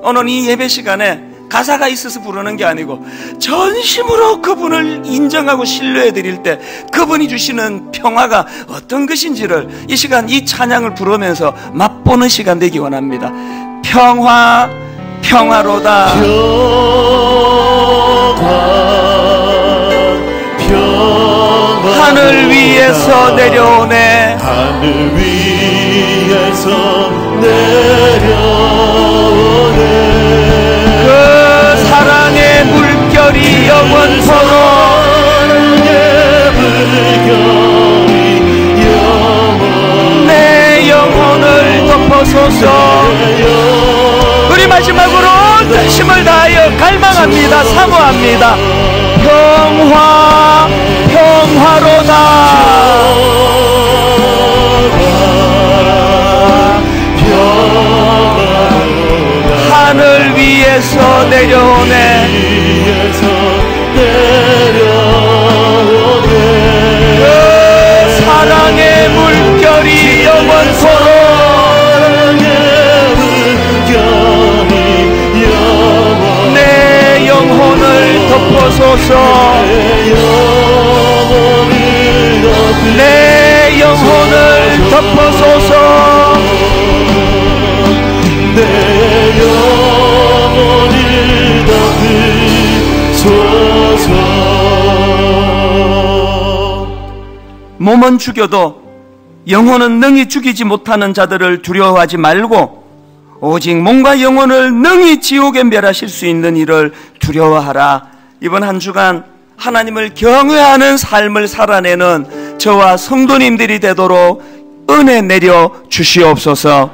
오늘 이 예배 시간에 가사가 있어서 부르는 게 아니고 전심으로 그분을 인정하고 신뢰해 드릴 때 그분이 주시는 평화가 어떤 것인지를 이 시간 이 찬양을 부르면서 맛보는 시간 되기 원합니다. 평화, 평화로다. 하늘 위에서 내려오네. 하늘 위에서 내려오네. 그 사랑의 물결이 영원토록, 내 영혼을 덮어소서. 우리 마지막으로 전심을 다하여 갈망합니다. 사모합니다. 평화, 평화로다. 하늘 위에서 내려오네. 그 사랑의 물결이 영원토록, 내 영혼을 덮어소서. 내 영혼을 덮어소서. 내 영혼을 덮으소서. 몸은 죽여도 영혼은 능히 죽이지 못하는 자들을 두려워하지 말고 오직 몸과 영혼을 능히 지옥에 멸하실 수 있는 이를 두려워하라. 이번 한 주간 하나님을 경외하는 삶을 살아내는 저와 성도님들이 되도록 은혜 내려 주시옵소서.